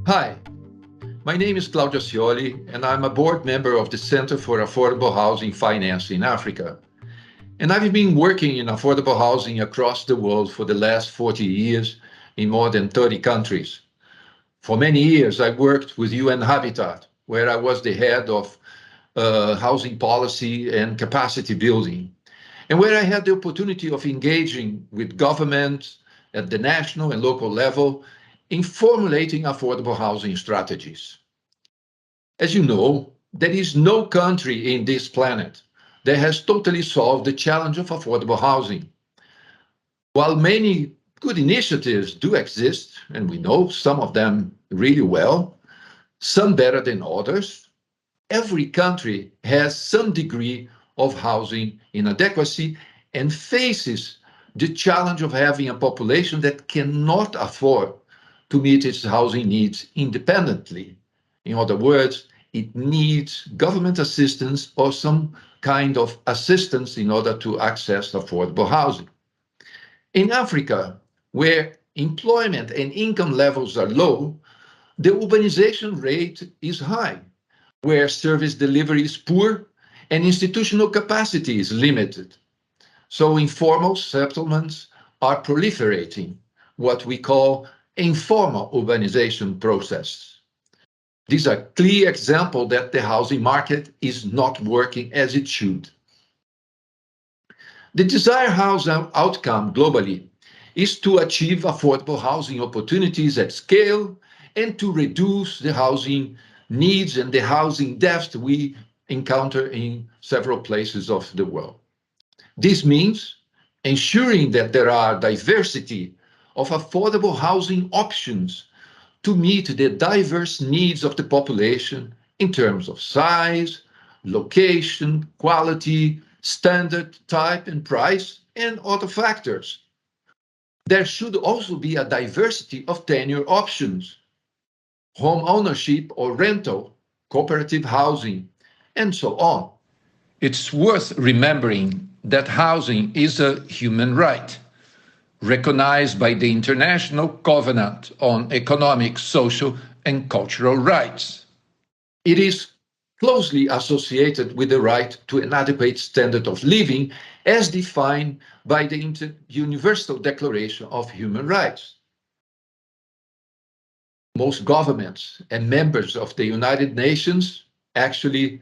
Hi, my name is Claudio Acioly, and I'm a board member of the Center for Affordable Housing Finance in Africa. And I've been working in affordable housing across the world for the last 40 years in more than 30 countries. For many years, I worked with UN Habitat, where I was the head of housing policy and capacity building, and where I had the opportunity of engaging with governments at the national and local level in formulating affordable housing strategies. As you know, there is no country in this planet that has totally solved the challenge of affordable housing. While many good initiatives do exist, and we know some of them really well, some better than others, every country has some degree of housing inadequacy and faces the challenge of having a population that cannot afford to meet its housing needs independently. In other words, it needs government assistance or some kind of assistance in order to access affordable housing. In Africa, where employment and income levels are low, the urbanization rate is high, where service delivery is poor and institutional capacity is limited. So informal settlements are proliferating, what we call informal urbanization process. These are clear examples that the housing market is not working as it should. The desired housing outcome globally is to achieve affordable housing opportunities at scale and to reduce the housing needs and the housing deficit we encounter in several places of the world. This means ensuring that there are diversity of affordable housing options to meet the diverse needs of the population in terms of size, location, quality, standard, type, and price, and other factors. There should also be a diversity of tenure options, home ownership or rental, cooperative housing, and so on. It's worth remembering that housing is a human right, recognized by the International Covenant on Economic, Social, and Cultural Rights. It is closely associated with the right to an adequate standard of living as defined by the Universal Declaration of Human Rights. Most governments and members of the United Nations, actually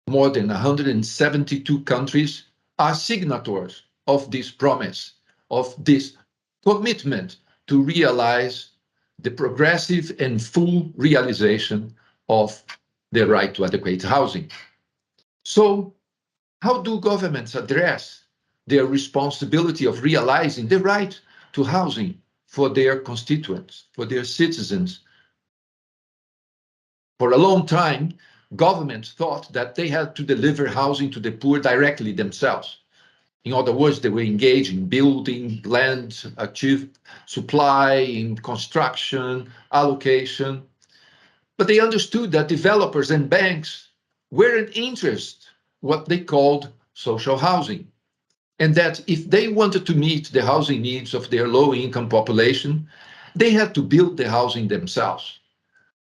more than 172 countries, are signatories of this promise, of this commitment to realize the progressive and full realization of the right to adequate housing. So, how do governments address their responsibility of realizing the right to housing for their constituents, for their citizens? For a long time, governments thought that they had to deliver housing to the poor directly themselves. In other words, they were engaged in building, land, achieve supply, in construction, allocation. But they understood that developers and banks weren't interested in what they called social housing. And that if they wanted to meet the housing needs of their low-income population, they had to build the housing themselves.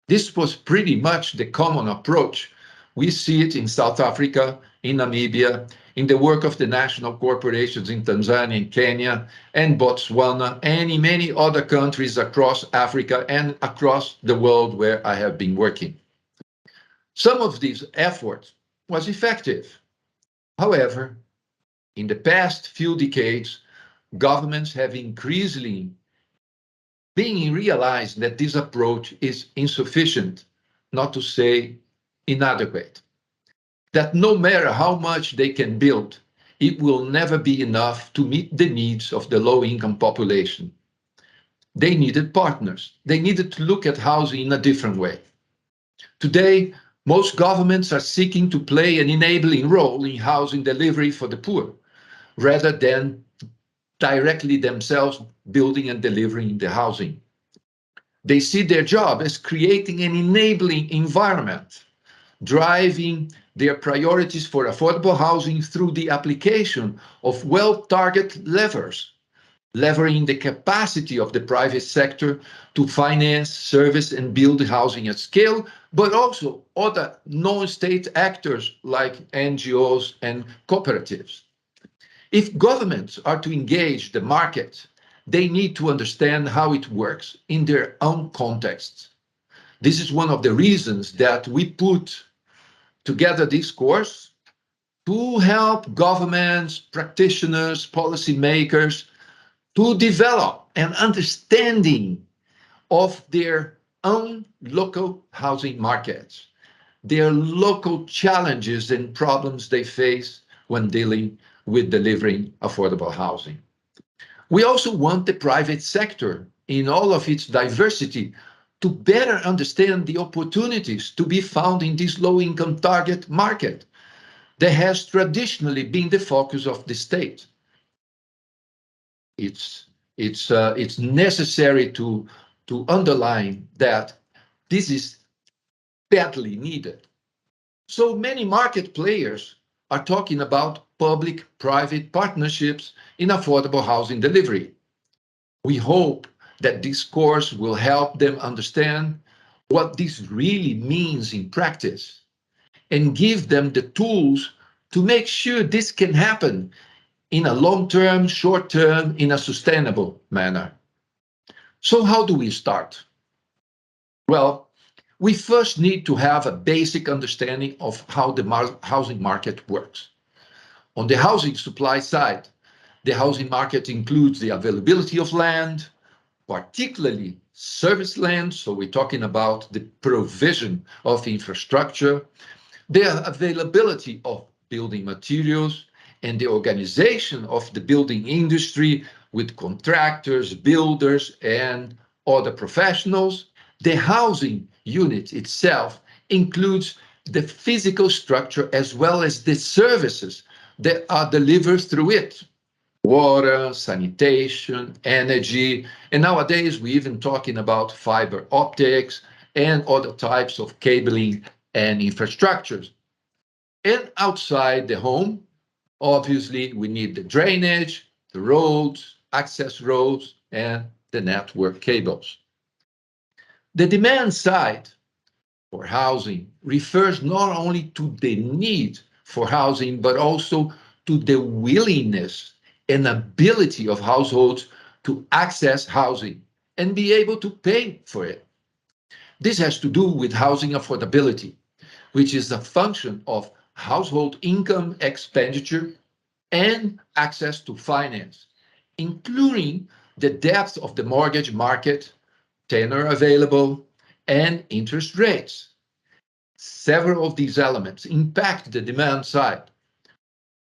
This was pretty much the common approach. We see it in South Africa, in Namibia, in the work of the national corporations in Tanzania and Kenya and Botswana, and in many other countries across Africa and across the world where I have been working. Some of these efforts was effective. However, in the past few decades, governments have increasingly being realized that this approach is insufficient, not to say inadequate. That no matter how much they can build, it will never be enough to meet the needs of the low-income population. They needed partners. They needed to look at housing in a different way. Today, most governments are seeking to play an enabling role in housing delivery for the poor, rather than directly themselves building and delivering the housing. They see their job as creating an enabling environment, driving their priorities for affordable housing through the application of well-targeted levers, leveraging the capacity of the private sector to finance, service, and build housing at scale, but also other non-state actors like NGOs and cooperatives. If governments are to engage the market, they need to understand how it works in their own contexts. This is one of the reasons that we put together this course to help governments, practitioners, policymakers to develop an understanding of their own local housing markets, their local challenges and problems they face when dealing with delivering affordable housing. We also want the private sector, in all of its diversity, to better understand the opportunities to be found in this low-income target market that has traditionally been the focus of the state. It's necessary to underline that this is badly needed. So many market players are talking about public-private partnerships in affordable housing delivery. We hope that this course will help them understand what this really means in practice and give them the tools to make sure this can happen in a long-term, short-term, in a sustainable manner. So how do we start? Well, we first need to have a basic understanding of how the housing market works. On the housing supply side, the housing market includes the availability of land, particularly service land, so we're talking about the provision of infrastructure, the availability of building materials, and the organization of the building industry with contractors, builders, and other professionals. The housing unit itself includes the physical structure as well as the services that are delivered through it. Water, sanitation, energy, and nowadays we're even talking about fiber optics and other types of cabling and infrastructures. And outside the home, obviously, we need the drainage, the roads, access roads, and the network cables. The demand side for housing refers not only to the need for housing, but also to the willingness and ability of households to access housing and be able to pay for it. This has to do with housing affordability, which is a function of household income expenditure and access to finance, including the depth of the mortgage market, tenor available, and interest rates. Several of these elements impact the demand side.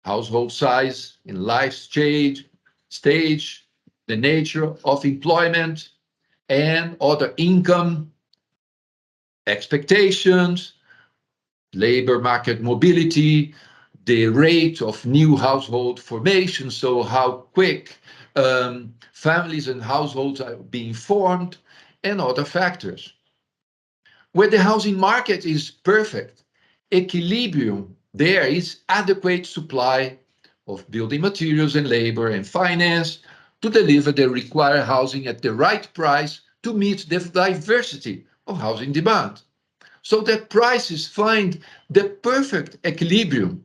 Household size in life stage, the nature of employment, and other income expectations, labor market mobility, the rate of new household formation, so how quick families and households are being formed, and other factors. Where the housing market is perfect, equilibrium, there is adequate supply of building materials and labor and finance to deliver the required housing at the right price to meet the diversity of housing demand. So that prices find the perfect equilibrium.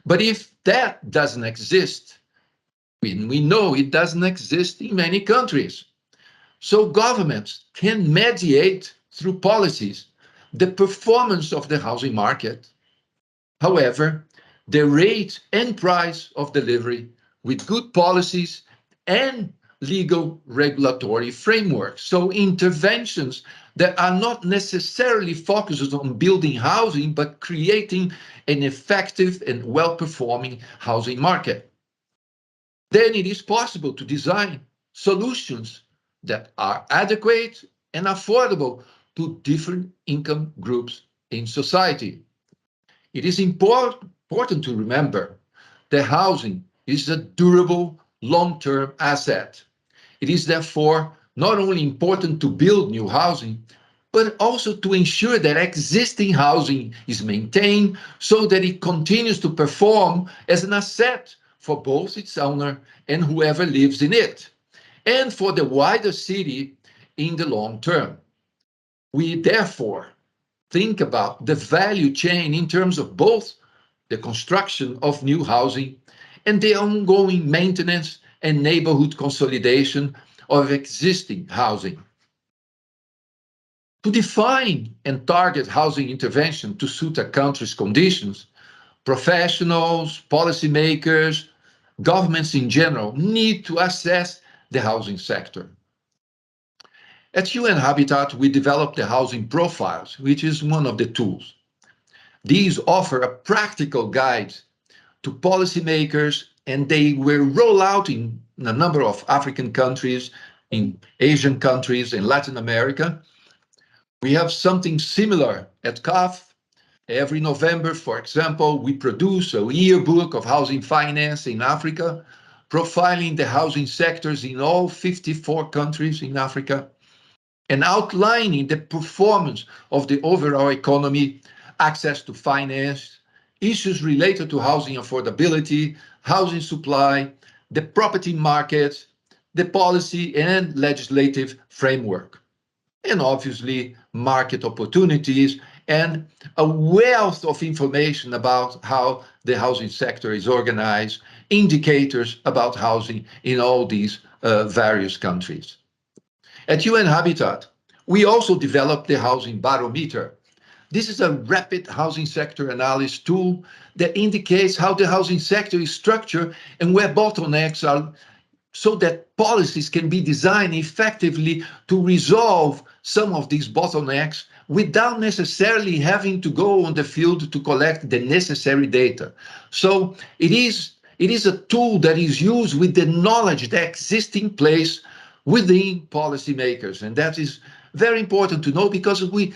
But if that doesn't exist, we know it doesn't exist in many countries. So governments can mediate through policies the performance of the housing market. However, the rate and price of delivery with good policies and legal regulatory frameworks. So interventions that are not necessarily focused on building housing, but creating an effective and well-performing housing market. Then it is possible to design solutions that are adequate and affordable to different income groups in society. It is important to remember that housing is a durable, long-term asset. It is therefore not only important to build new housing, but also to ensure that existing housing is maintained so that it continues to perform as an asset for both its owner and whoever lives in it. and for the wider city in the long term. We therefore think about the value chain in terms of both the construction of new housing and the ongoing maintenance and neighborhood consolidation of existing housing. To define and target housing intervention to suit a country's conditions, professionals, policymakers, governments in general need to assess the housing sector. At UN Habitat, we developed the housing profiles, which is one of the tools. These offer a practical guide to policymakers, and they were rolled out in a number of African countries, in Asian countries, in Latin America. We have something similar at CAF. Every November, for example, we produce a yearbook of housing finance in Africa, profiling the housing sectors in all 54 countries in Africa, and outlining the performance of the overall economy, access to finance, issues related to housing affordability, housing supply, the property market, the policy and legislative framework, and obviously market opportunities and a wealth of information about how the housing sector is organized, indicators about housing in all these various countries. At UN Habitat, we also developed the Housing Barometer. This is a rapid housing sector analysis tool that indicates how the housing sector is structured and where bottlenecks are, so that policies can be designed effectively to resolve some of these bottlenecks without necessarily having to go on the field to collect the necessary data. So it is a tool that is used with the knowledge that exists in place within policymakers. And that is very important to know, because we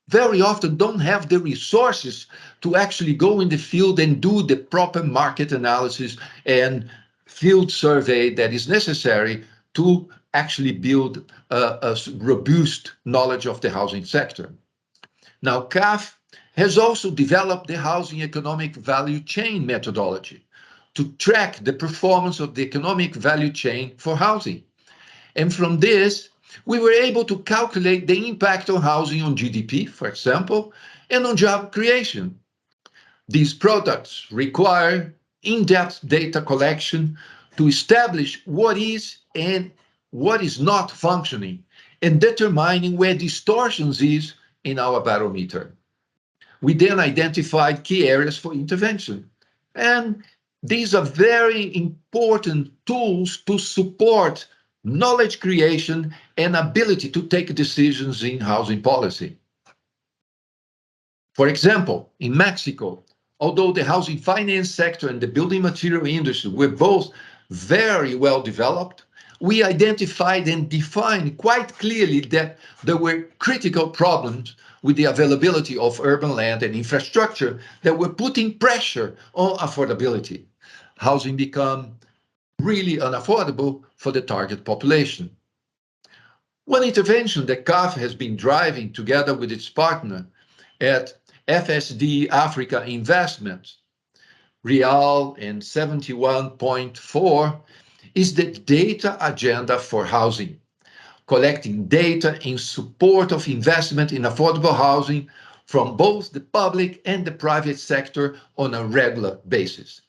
very often don't have the resources to actually go in the field and do the proper market analysis and field survey that is necessary to actually build a robust knowledge of the housing sector. Now, CAF has also developed the housing economic value chain methodology to track the performance of the economic value chain for housing. And from this, we were able to calculate the impact on housing on GDP, for example, and on job creation. These products require in-depth data collection to establish what is and what is not functioning, and determining where distortions is in our barometer. We then identified key areas for intervention. And these are very important tools to support knowledge creation and ability to take decisions in housing policy. For example, in Mexico, although the housing finance sector and the building material industry were both very well developed, we identified and defined quite clearly that there were critical problems with the availability of urban land and infrastructure that were putting pressure on affordability. Housing became really unaffordable for the target population. One intervention that CAF has been driving together with its partner at FSD Africa Investments, Real and 71.4, is the data agenda for housing, collecting data in support of investment in affordable housing from both the public and the private sector on a regular basis.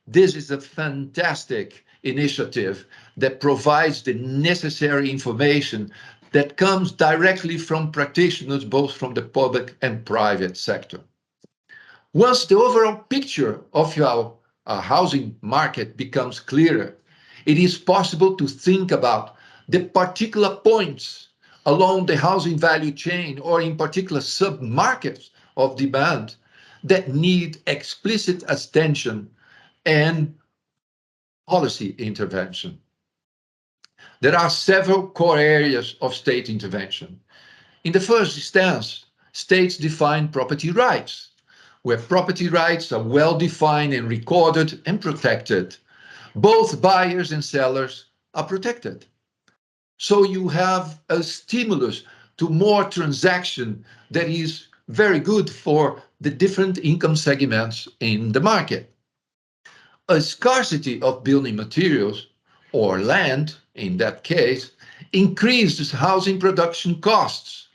This is a fantastic initiative that provides the necessary information that comes directly from practitioners, both from the public and private sector. Once the overall picture of your housing market becomes clearer, it is possible to think about the particular points along the housing value chain, or in particular sub-markets of demand, that need explicit attention and policy intervention. There are several core areas of state intervention. In the first instance, states define property rights, where property rights are well defined and recorded and protected. Both buyers and sellers are protected. So you have a stimulus to more transaction that is very good for the different income segments in the market. A scarcity of building materials or land in that case, increases housing production costs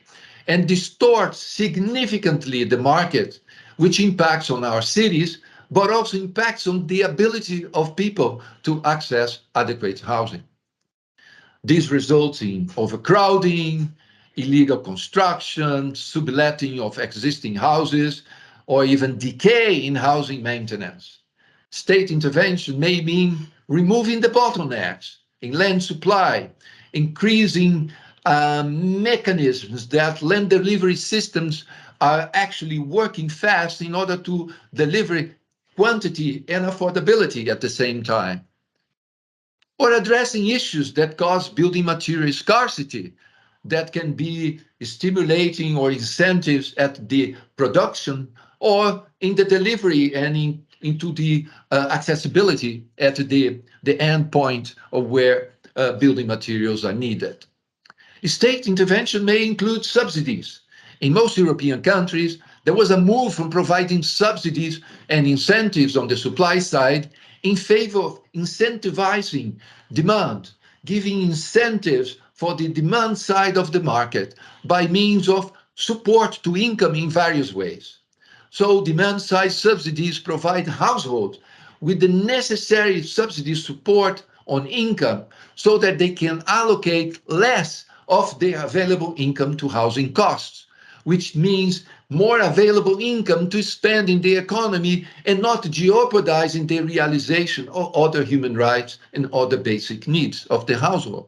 and distorts significantly the market, which impacts on our cities, but also impacts on the ability of people to access adequate housing. This results in overcrowding, illegal construction, subletting of existing houses, or even decay in housing maintenance. State intervention may mean removing the bottlenecks in land supply, increasing mechanisms that land delivery systems are actually working fast in order to deliver quantity and affordability at the same time, or addressing issues that cause building material scarcity that can be stimulating or incentives at the production or in the delivery and into the accessibility at the end point of where building materials are needed. State intervention may include subsidies. In most European countries, there was a move from providing subsidies and incentives on the supply side in favor of incentivizing demand, giving incentives for the demand side of the market by means of support to income in various ways. So demand side subsidies provide households with the necessary subsidy support on income so that they can allocate less of their available income to housing costs, which means more available income to spend in the economy and not jeopardizing the realization of other human rights and other basic needs of the household.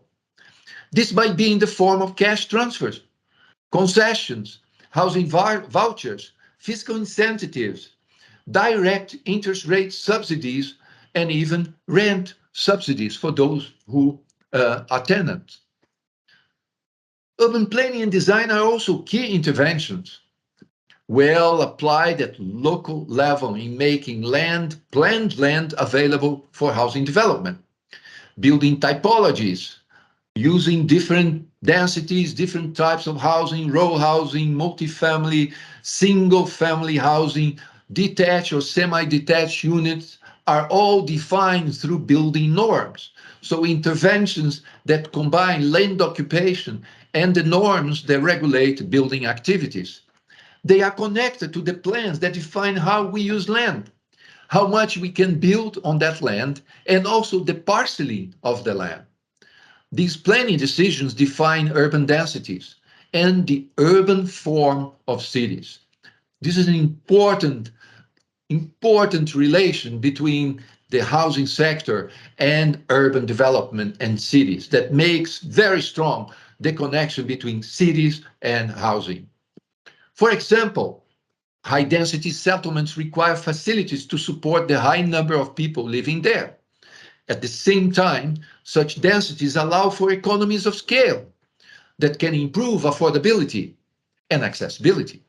This might be in the form of cash transfers, concessions, housing vouchers, fiscal incentives, direct interest rate subsidies, and even rent subsidies for those who are tenants. Urban planning and design are also key interventions, well applied at local level in making planned land available for housing development, building typologies, using different densities, different types of housing, row housing, multifamily, single family housing, detached or semi-detached units are all defined through building norms. So interventions that combine land occupation and the norms that regulate building activities. They are connected to the plans that define how we use land, how much we can build on that land, and also the parceling of the land. These planning decisions define urban densities and the urban form of cities. This is an important relation between the housing sector and urban development and cities that makes very strong the connection between cities and housing. For example, high density settlements require facilities to support the high number of people living there. At the same time, such densities allow for economies of scale that can improve affordability and accessibility.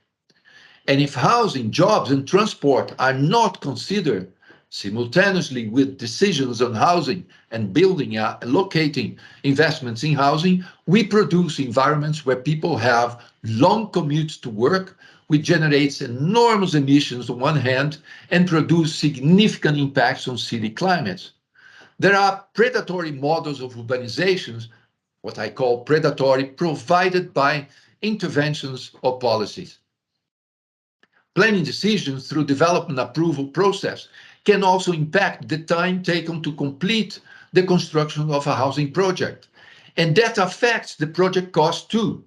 And if housing, jobs, and transport are not considered simultaneously with decisions on housing and building, allocating investments in housing, we produce environments where people have long commutes to work, which generates enormous emissions on one hand and produce significant impacts on city climates. There are predatory models of urbanizations, what I call predatory, provided by interventions or policies. Planning decisions through development approval process can also impact the time taken to complete the construction of a housing project. And that affects the project cost too.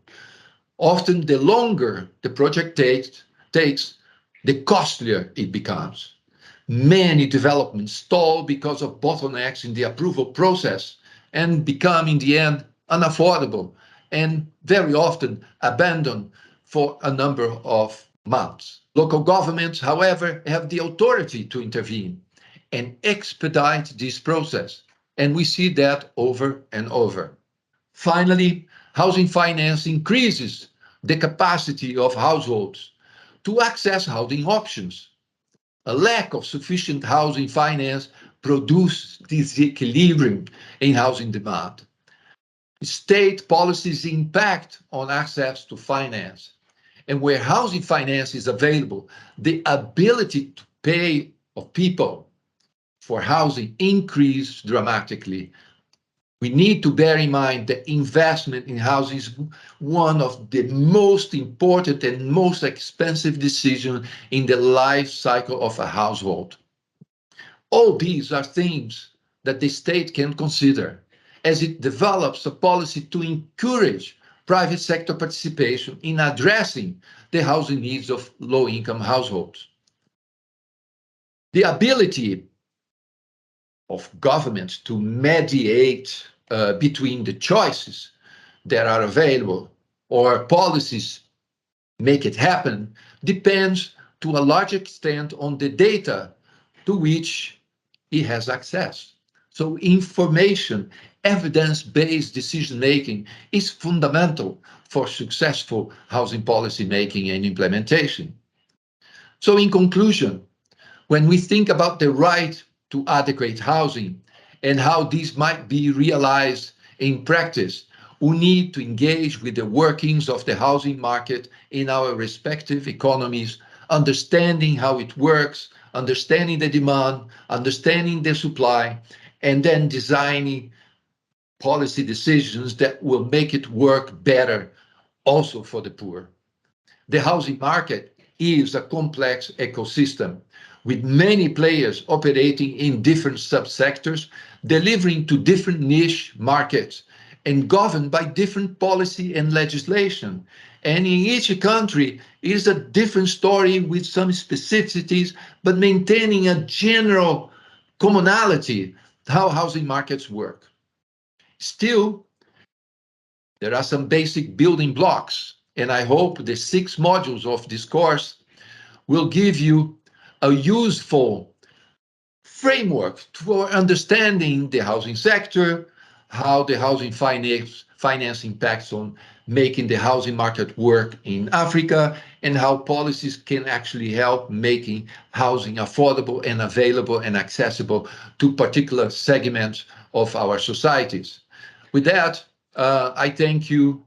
Often the longer the project takes, the costlier it becomes. Many developments stall because of bottlenecks in the approval process and become in the end unaffordable and very often abandoned for a number of months. Local governments, however, have the authority to intervene and expedite this process, and we see that over and over. Finally, housing finance increases the capacity of households to access housing options. A lack of sufficient housing finance produces disequilibrium in housing demand. State policies impact on access to finance. And where housing finance is available, the ability to pay of people for housing increases dramatically, We need to bear in mind that investment in housing is one of the most important and most expensive decisions in the life cycle of a household. All these are things that the state can consider as it develops a policy to encourage private sector participation in addressing the housing needs of low-income households. The ability of governments to mediate between the choices that are available or policies make it happen depends to a large extent on the data to which it has access. So information, evidence-based decision-making is fundamental for successful housing policy making and implementation. So in conclusion, when we think about the right to adequate housing and how this might be realized in practice, we need to engage with the workings of the housing market in our respective economies, understanding how it works, understanding the demand, understanding the supply, and then designing policy decisions that will make it work better also for the poor. The housing market is a complex ecosystem with many players operating in different subsectors, delivering to different niche markets and governed by different policy and legislation. And in each country is a different story with some specificities, but maintaining a general commonality how housing markets work. Still, there are some basic building blocks, and I hope the 6 modules of this course will give you a useful framework for understanding the housing sector, how the housing finance impacts on making the housing market work in Africa, and how policies can actually help making housing affordable and available and accessible to particular segments of our societies. With that, I thank you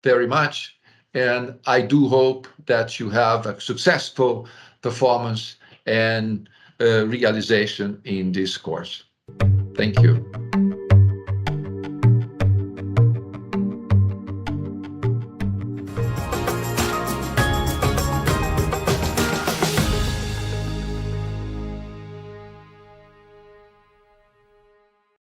very much, and I do hope that you have a successful performance and realization in this course. Thank you.